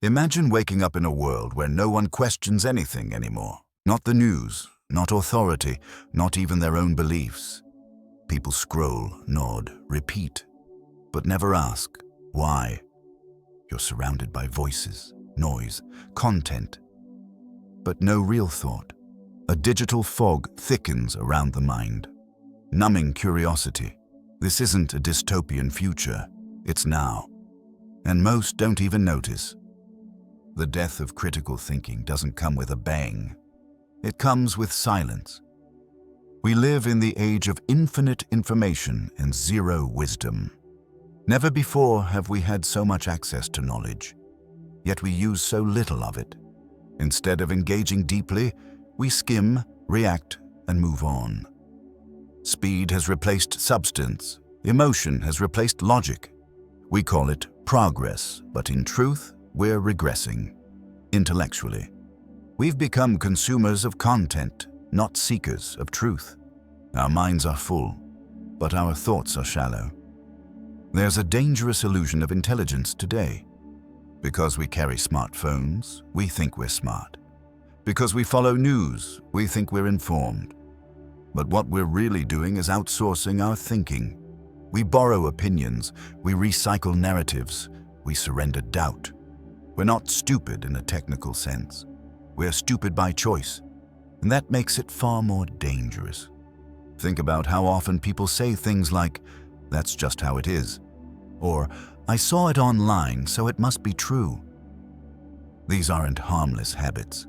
Imagine waking up in a world where no one questions anything anymore. Not the news, not authority, not even their own beliefs. People scroll, nod, repeat, but never ask, why? You're surrounded by voices, noise, content, but no real thought. A digital fog thickens around the mind, numbing curiosity. This isn't a dystopian future, it's now. And most don't even notice. The death of critical thinking doesn't come with a bang. It comes with silence. We live in the age of infinite information and zero wisdom. Never before have we had so much access to knowledge, yet we use so little of it. Instead of engaging deeply, we skim, react, and move on. Speed has replaced substance. Emotion has replaced logic. We call it progress, but in truth, we're regressing. Intellectually, we've become consumers of content, not seekers of truth. Our minds are full, but our thoughts are shallow. There's a dangerous illusion of intelligence today. Because we carry smartphones, we think we're smart. Because we follow news, we think we're informed. But what we're really doing is outsourcing our thinking. We borrow opinions, we recycle narratives, we surrender doubt. We're not stupid in a technical sense. We're stupid by choice, and that makes it far more dangerous. Think about how often people say things like, "That's just how it is," or "I saw it online, so it must be true." These aren't harmless habits.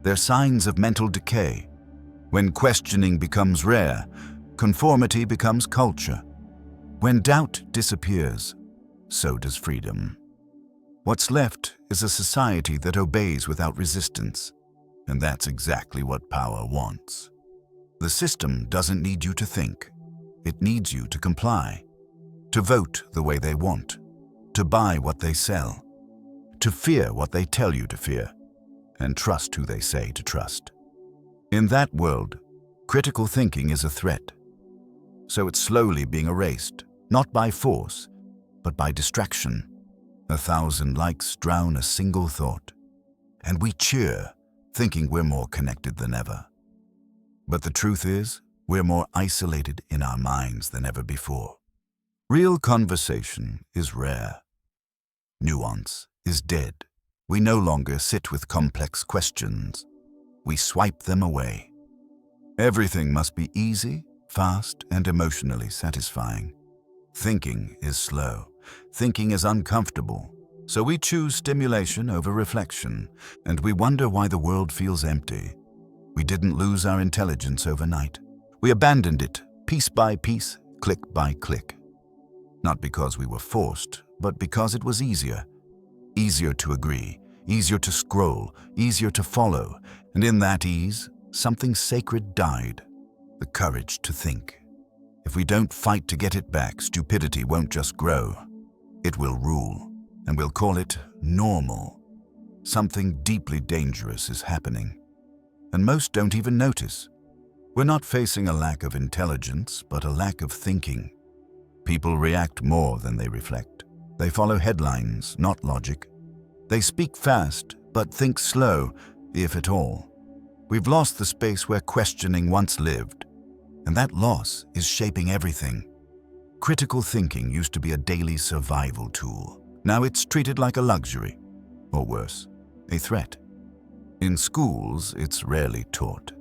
They're signs of mental decay. When questioning becomes rare, conformity becomes culture. When doubt disappears, so does freedom. What's left is a society that obeys without resistance, and that's exactly what power wants. The system doesn't need you to think. It needs you to comply, to vote the way they want, to buy what they sell, to fear what they tell you to fear, and trust who they say to trust. In that world, critical thinking is a threat. So it's slowly being erased, not by force, but by distraction. 1,000 likes drown a single thought, and we cheer, thinking we're more connected than ever. But the truth is, we're more isolated in our minds than ever before. Real conversation is rare. Nuance is dead. We no longer sit with complex questions. We swipe them away. Everything must be easy, fast, and emotionally satisfying. Thinking is slow. Thinking is uncomfortable. So we choose stimulation over reflection, and we wonder why the world feels empty. We didn't lose our intelligence overnight. We abandoned it, piece by piece, click by click. Not because we were forced, but because it was easier. Easier to agree, easier to scroll, easier to follow, and in that ease, something sacred died, the courage to think. If we don't fight to get it back, stupidity won't just grow. It will rule, and we'll call it normal. Something deeply dangerous is happening, and most don't even notice. We're not facing a lack of intelligence, but a lack of thinking. People react more than they reflect. They follow headlines, not logic. They speak fast, but think slow, if at all. We've lost the space where questioning once lived, and that loss is shaping everything. Critical thinking used to be a daily survival tool. Now it's treated like a luxury, or worse, a threat. In schools, it's rarely taught.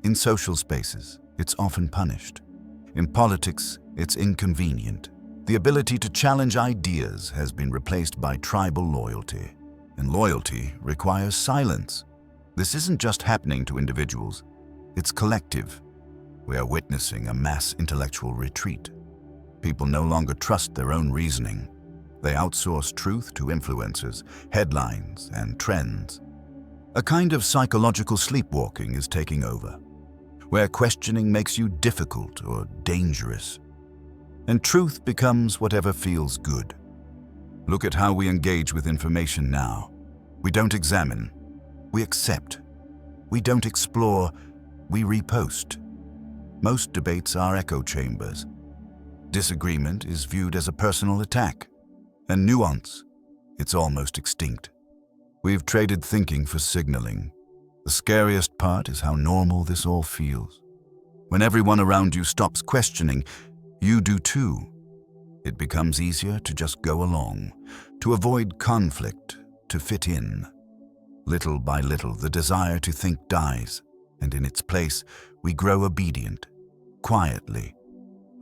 In social spaces, it's often punished. In politics, it's inconvenient. The ability to challenge ideas has been replaced by tribal loyalty, and loyalty requires silence. This isn't just happening to individuals, it's collective. We are witnessing a mass intellectual retreat. People no longer trust their own reasoning. They outsource truth to influencers, headlines, and trends. A kind of psychological sleepwalking is taking over, where questioning makes you difficult or dangerous, and truth becomes whatever feels good. Look at how we engage with information now. We don't examine, we accept. We don't explore, we repost. Most debates are echo chambers. Disagreement is viewed as a personal attack, and nuance, it's almost extinct. We've traded thinking for signaling. The scariest part is how normal this all feels. When everyone around you stops questioning, you do too. It becomes easier to just go along, to avoid conflict, to fit in. Little by little, the desire to think dies, and in its place, we grow obedient, quietly,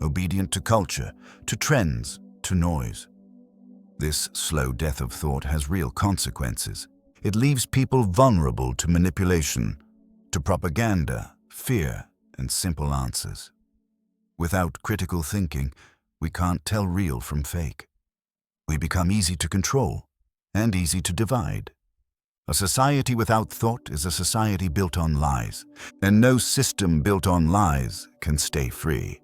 obedient to culture, to trends, to noise. This slow death of thought has real consequences. It leaves people vulnerable to manipulation, to propaganda, fear, and simple answers. Without critical thinking, we can't tell real from fake. We become easy to control and easy to divide. A society without thought is a society built on lies, and no system built on lies can stay free.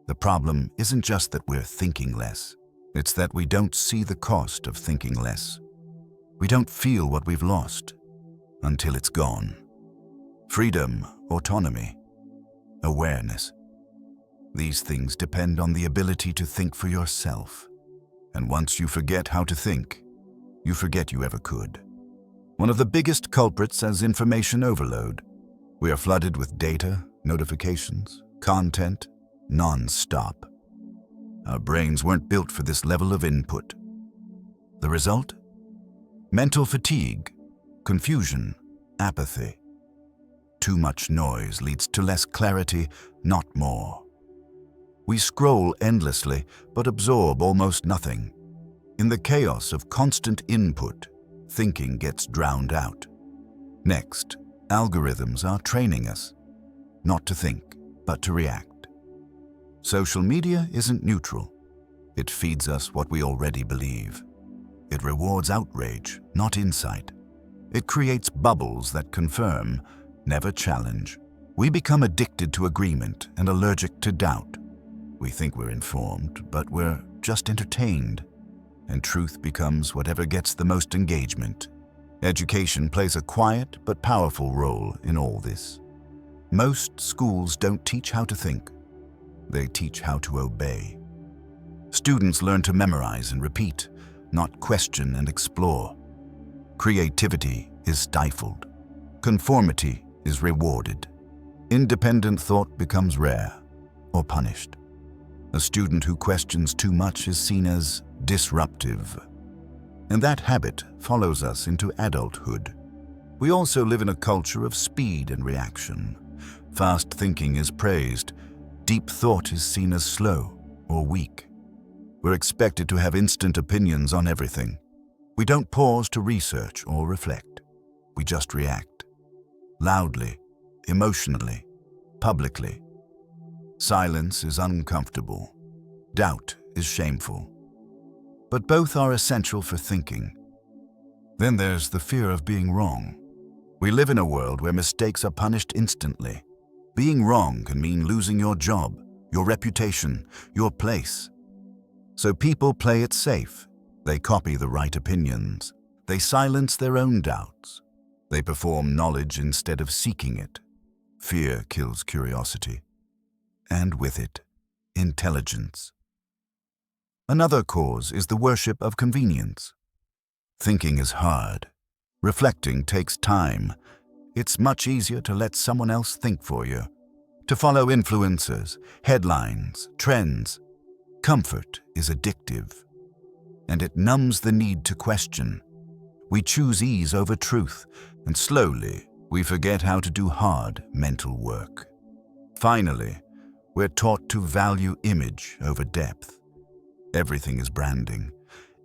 The problem isn't just that we're thinking less. It's that we don't see the cost of thinking less. We don't feel what we've lost until it's gone. Freedom, autonomy, awareness. These things depend on the ability to think for yourself. And once you forget how to think, you forget you ever could. One of the biggest culprits is information overload. We are flooded with data, notifications, content, non-stop. Our brains weren't built for this level of input. The result? Mental fatigue, confusion, apathy. Too much noise leads to less clarity, not more. We scroll endlessly, but absorb almost nothing. In the chaos of constant input, thinking gets drowned out. Next, algorithms are training us, not to think, but to react. Social media isn't neutral. It feeds us what we already believe. It rewards outrage, not insight. It creates bubbles that confirm, never challenge. We become addicted to agreement and allergic to doubt. We think we're informed, but we're just entertained. And truth becomes whatever gets the most engagement. Education plays a quiet but powerful role in all this. Most schools don't teach how to think. They teach how to obey. Students learn to memorize and repeat, not question and explore. Creativity is stifled. Conformity is rewarded. Independent thought becomes rare or punished. A student who questions too much is seen as disruptive. And that habit follows us into adulthood. We also live in a culture of speed and reaction. Fast thinking is praised. Deep thought is seen as slow or weak. We're expected to have instant opinions on everything. We don't pause to research or reflect. We just react. Loudly, emotionally, publicly. Silence is uncomfortable. Doubt is shameful. But both are essential for thinking. Then there's the fear of being wrong. We live in a world where mistakes are punished instantly. Being wrong can mean losing your job, your reputation, your place. So people play it safe. They copy the right opinions. They silence their own doubts. They perform knowledge instead of seeking it. Fear kills curiosity. And with it, intelligence. Another cause is the worship of convenience. Thinking is hard. Reflecting takes time. It's much easier to let someone else think for you, to follow influencers, headlines, trends. Comfort is addictive, and it numbs the need to question. We choose ease over truth, and slowly we forget how to do hard mental work. Finally, we're taught to value image over depth. Everything is branding.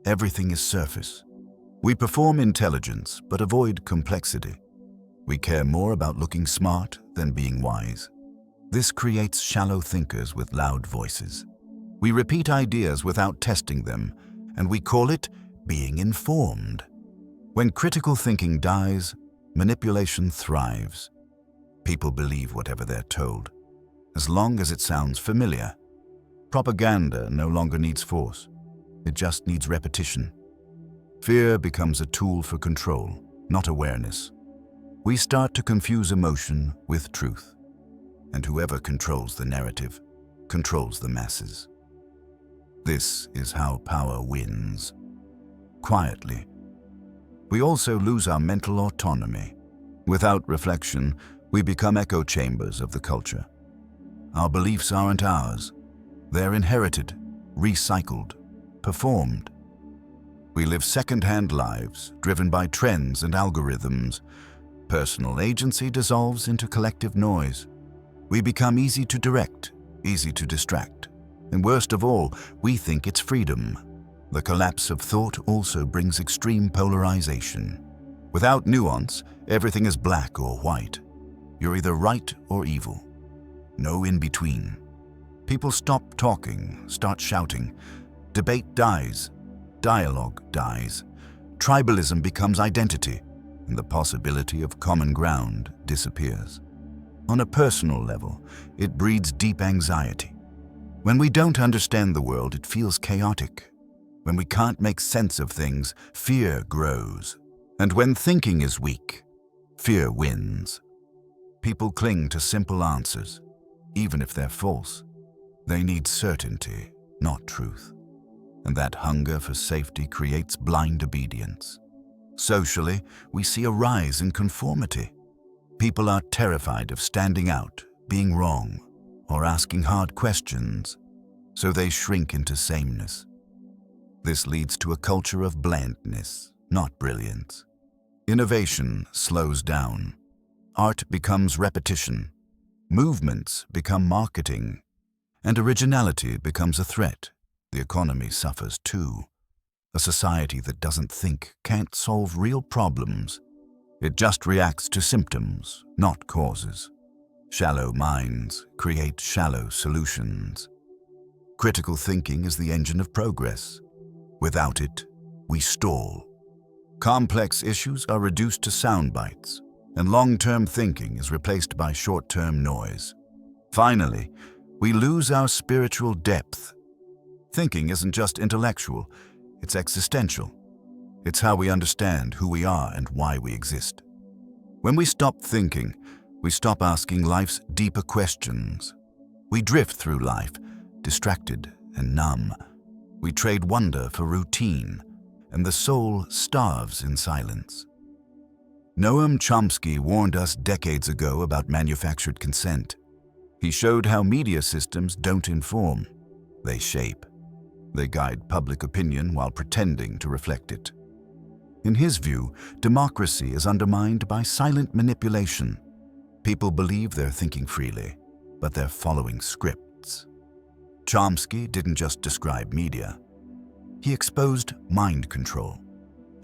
Everything is surface. We perform intelligence, but avoid complexity. We care more about looking smart than being wise. This creates shallow thinkers with loud voices. We repeat ideas without testing them, and we call it being informed. When critical thinking dies, manipulation thrives. People believe whatever they're told, as long as it sounds familiar. Propaganda no longer needs force. It just needs repetition. Fear becomes a tool for control, not awareness. We start to confuse emotion with truth. And whoever controls the narrative controls the masses. This is how power wins. Quietly, we also lose our mental autonomy. Without reflection, we become echo chambers of the culture. Our beliefs aren't ours. They're inherited, recycled, performed. We live second-hand lives, driven by trends and algorithms. Personal agency dissolves into collective noise. We become easy to direct, easy to distract. And worst of all, we think it's freedom. The collapse of thought also brings extreme polarization. Without nuance, everything is black or white. You're either right or evil. No in-between. People stop talking, start shouting. Debate dies. Dialogue dies. Tribalism becomes identity, and the possibility of common ground disappears. On a personal level, it breeds deep anxiety. When we don't understand the world, it feels chaotic. When we can't make sense of things, fear grows. And when thinking is weak, fear wins. People cling to simple answers, even if they're false. They need certainty, not truth. And that hunger for safety creates blind obedience. Socially, we see a rise in conformity. People are terrified of standing out, being wrong, or asking hard questions, so they shrink into sameness. This leads to a culture of blandness, not brilliance. Innovation slows down. Art becomes repetition. Movements become marketing. And originality becomes a threat. The economy suffers too. A society that doesn't think can't solve real problems. It just reacts to symptoms, not causes. Shallow minds create shallow solutions. Critical thinking is the engine of progress. Without it, we stall. Complex issues are reduced to sound bites, and long-term thinking is replaced by short-term noise. Finally, we lose our spiritual depth. Thinking isn't just intellectual, it's existential. It's how we understand who we are and why we exist. When we stop thinking, we stop asking life's deeper questions. We drift through life, distracted and numb. We trade wonder for routine, and the soul starves in silence. Noam Chomsky warned us decades ago about manufactured consent. He showed how media systems don't inform, they shape. They guide public opinion while pretending to reflect it. In his view, democracy is undermined by silent manipulation. People believe they're thinking freely, but they're following scripts. Chomsky didn't just describe media. He exposed mind control.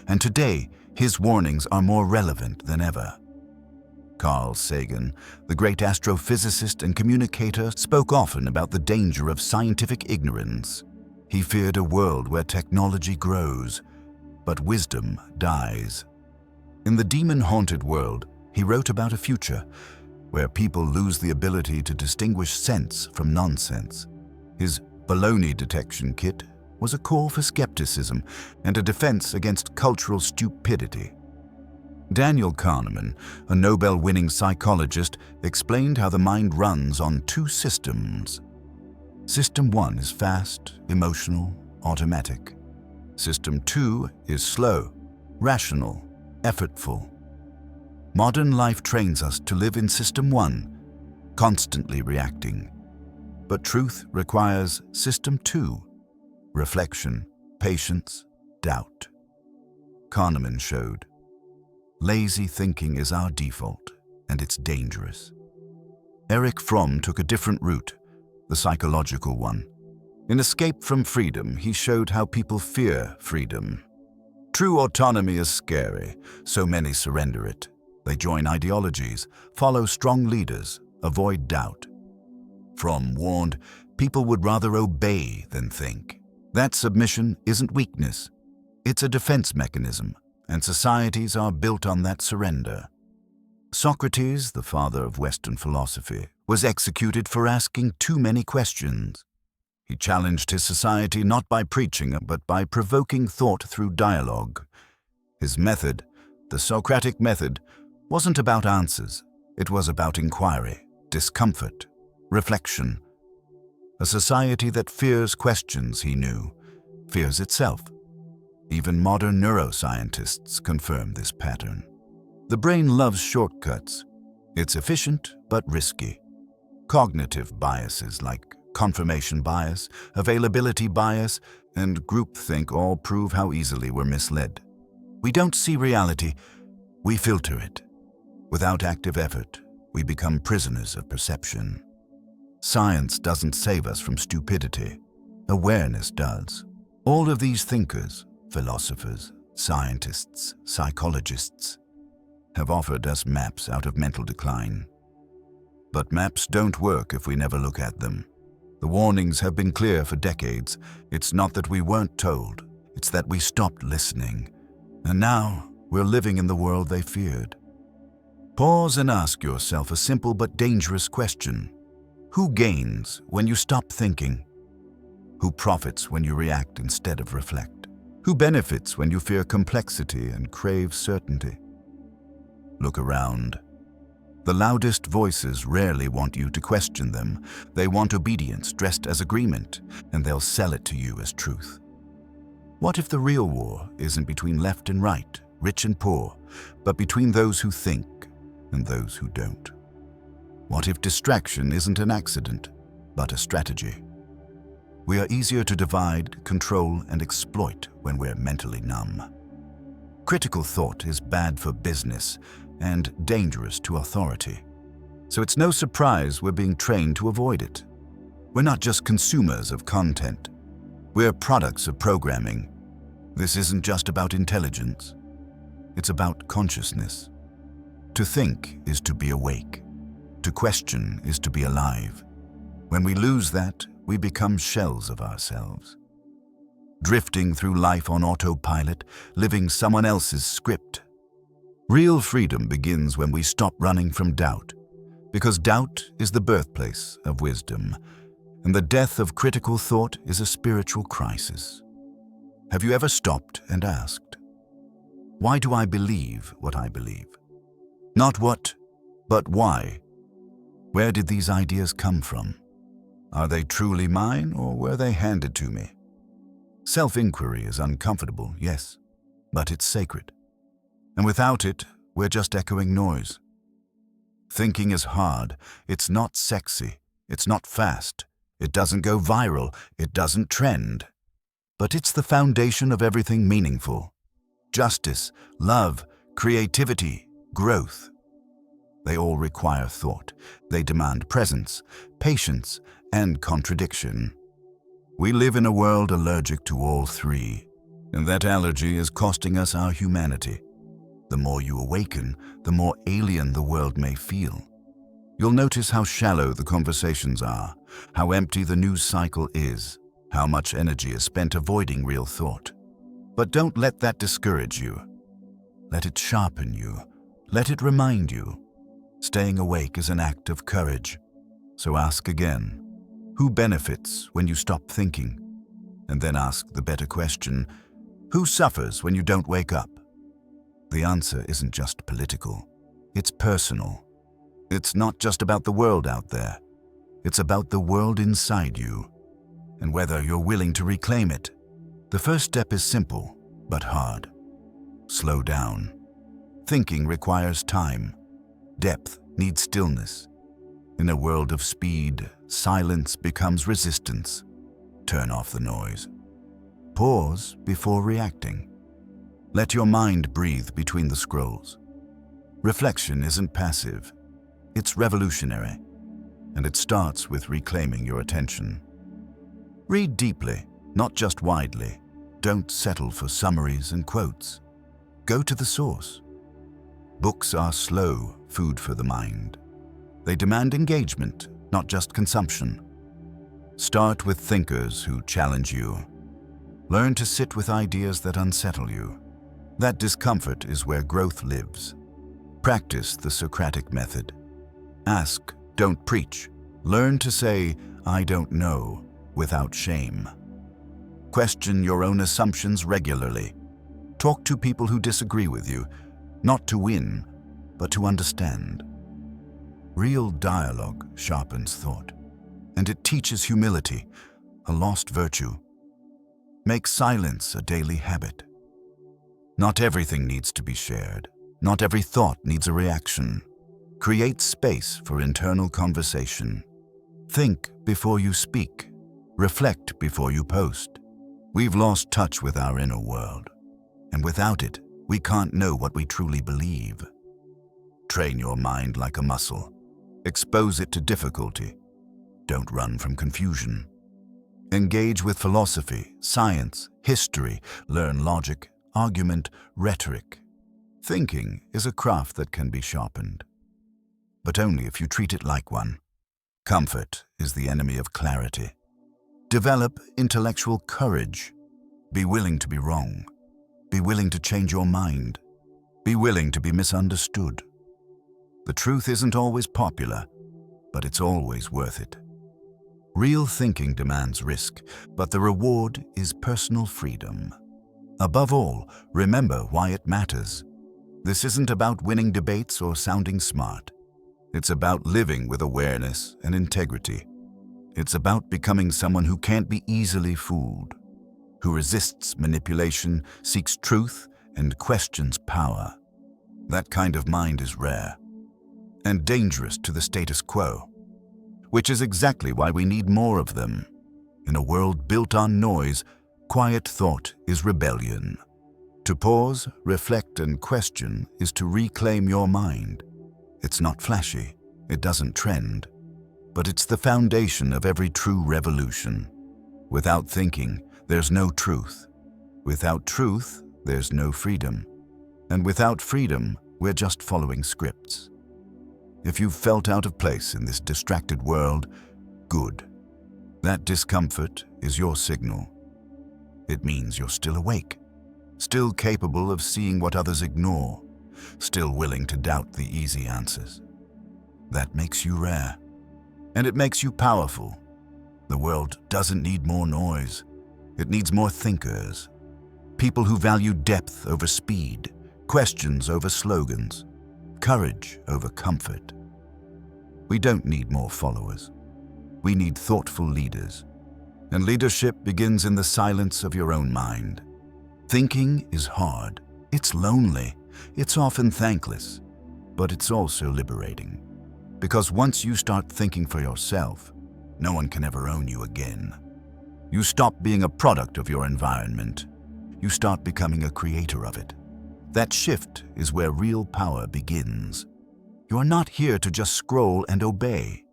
And today, his warnings are more relevant than ever. Carl Sagan, the great astrophysicist and communicator, spoke often about the danger of scientific ignorance. He feared a world where technology grows, but wisdom dies. In The Demon-Haunted World, he wrote about a future where people lose the ability to distinguish sense from nonsense. His baloney detection kit was a call for skepticism and a defense against cultural stupidity. Daniel Kahneman, a Nobel-winning psychologist, explained how the mind runs on two systems. System 1 is fast, emotional, automatic. System 2 is slow, rational, effortful. Modern life trains us to live in System 1, constantly reacting. But truth requires System 2, reflection, patience, doubt. Kahneman showed, lazy thinking is our default, and it's dangerous. Erich Fromm took a different route, the psychological one. In Escape from Freedom, he showed how people fear freedom. True autonomy is scary, so many surrender it. They join ideologies, follow strong leaders, avoid doubt. Fromm warned people would rather obey than think. That submission isn't weakness. It's a defense mechanism, and societies are built on that surrender. Socrates, the father of Western philosophy, was executed for asking too many questions. He challenged his society not by preaching, but by provoking thought through dialogue. His method, the Socratic method, wasn't about answers. It was about inquiry, discomfort, reflection. A society that fears questions, he knew, fears itself. Even modern neuroscientists confirm this pattern. The brain loves shortcuts. It's efficient but risky. Cognitive biases like confirmation bias, availability bias, and groupthink all prove how easily we're misled. We don't see reality, we filter it. Without active effort, we become prisoners of perception. Science doesn't save us from stupidity. Awareness does. All of these thinkers, philosophers, scientists, psychologists, have offered us maps out of mental decline. But maps don't work if we never look at them. The warnings have been clear for decades. It's not that we weren't told, it's that we stopped listening. And now, we're living in the world they feared. Pause and ask yourself a simple but dangerous question. Who gains when you stop thinking? Who profits when you react instead of reflect? Who benefits when you fear complexity and crave certainty? Look around. The loudest voices rarely want you to question them. They want obedience dressed as agreement, and they'll sell it to you as truth. What if the real war isn't between left and right, rich and poor, but between those who think and those who don't? What if distraction isn't an accident, but a strategy? We are easier to divide, control, and exploit when we're mentally numb. Critical thought is bad for business and dangerous to authority. So it's no surprise we're being trained to avoid it. We're not just consumers of content. We're products of programming. This isn't just about intelligence. It's about consciousness. To think is to be awake. To question is to be alive. When we lose that, we become shells of ourselves. Drifting through life on autopilot, living someone else's script. Real freedom begins when we stop running from doubt, because doubt is the birthplace of wisdom, and the death of critical thought is a spiritual crisis. Have you ever stopped and asked, why do I believe what I believe? Not what, but why? Where did these ideas come from? Are they truly mine, or were they handed to me? Self-inquiry is uncomfortable, yes, but it's sacred. And without it, we're just echoing noise. Thinking is hard. It's not sexy. It's not fast. It doesn't go viral. It doesn't trend. But it's the foundation of everything meaningful. Justice, love, creativity, growth. They all require thought. They demand presence, patience, and contradiction. We live in a world allergic to all three, and that allergy is costing us our humanity. The more you awaken, the more alien the world may feel. You'll notice how shallow the conversations are, how empty the news cycle is, how much energy is spent avoiding real thought. But don't let that discourage you. Let it sharpen you. Let it remind you. Staying awake is an act of courage. So ask again, who benefits when you stop thinking? And then ask the better question, who suffers when you don't wake up? The answer isn't just political, it's personal. It's not just about the world out there, it's about the world inside you, and whether you're willing to reclaim it. The first step is simple, but hard. Slow down. Thinking requires time. Depth needs stillness. In a world of speed, silence becomes resistance. Turn off the noise. Pause before reacting. Let your mind breathe between the scrolls. Reflection isn't passive, it's revolutionary, and it starts with reclaiming your attention. Read deeply, not just widely. Don't settle for summaries and quotes. Go to the source. Books are slow food for the mind. They demand engagement, not just consumption. Start with thinkers who challenge you. Learn to sit with ideas that unsettle you. That discomfort is where growth lives. Practice the Socratic method. Ask, don't preach. Learn to say, I don't know, without shame. Question your own assumptions regularly. Talk to people who disagree with you, not to win, but to understand. Real dialogue sharpens thought, and it teaches humility, a lost virtue. Make silence a daily habit. Not everything needs to be shared. Not every thought needs a reaction. Create space for internal conversation. Think before you speak. Reflect before you post. We've lost touch with our inner world, and without it, we can't know what we truly believe. Train your mind like a muscle. Expose it to difficulty. Don't run from confusion. Engage with philosophy, science, history. Learn logic, argument, rhetoric. Thinking is a craft that can be sharpened, but only if you treat it like one. Comfort is the enemy of clarity. Develop intellectual courage. Be willing to be wrong. Be willing to change your mind. Be willing to be misunderstood. The truth isn't always popular, but it's always worth it. Real thinking demands risk, but the reward is personal freedom. Above all, remember why it matters. This isn't about winning debates or sounding smart. It's about living with awareness and integrity. It's about becoming someone who can't be easily fooled, who resists manipulation, seeks truth, and questions power. That kind of mind is rare and dangerous to the status quo, which is exactly why we need more of them. In a world built on noise, quiet thought is rebellion. To pause, reflect, and question is to reclaim your mind. It's not flashy, it doesn't trend, but it's the foundation of every true revolution. Without thinking, there's no truth. Without truth, there's no freedom. And without freedom, we're just following scripts. If you've felt out of place in this distracted world, good. That discomfort is your signal. It means you're still awake, still capable of seeing what others ignore, still willing to doubt the easy answers. That makes you rare, and it makes you powerful. The world doesn't need more noise. It needs more thinkers. People who value depth over speed, questions over slogans, courage over comfort. We don't need more followers. We need thoughtful leaders. And leadership begins in the silence of your own mind. Thinking is hard. It's lonely. It's often thankless. But it's also liberating. Because once you start thinking for yourself, no one can ever own you again. You stop being a product of your environment. You start becoming a creator of it. That shift is where real power begins. You're not here to just scroll and obey.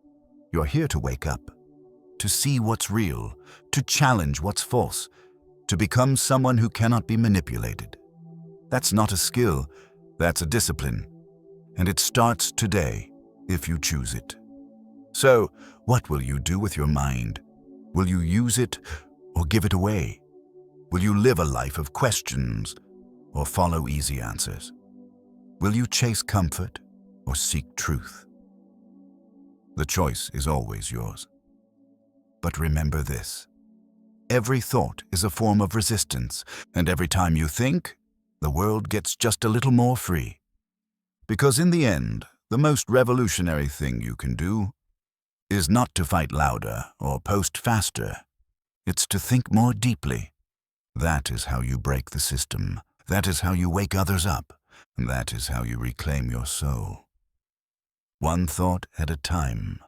You're here to wake up, to see what's real, to challenge what's false, to become someone who cannot be manipulated. That's not a skill, that's a discipline. And it starts today, if you choose it. So, what will you do with your mind? Will you use it or give it away? Will you live a life of questions or follow easy answers? Will you chase comfort or seek truth? The choice is always yours. But remember this: every thought is a form of resistance, and every time you think, the world gets just a little more free. Because in the end, the most revolutionary thing you can do is not to fight louder or post faster. It's to think more deeply. That is how you break the system. That is how you wake others up. And that is how you reclaim your soul. One thought at a time.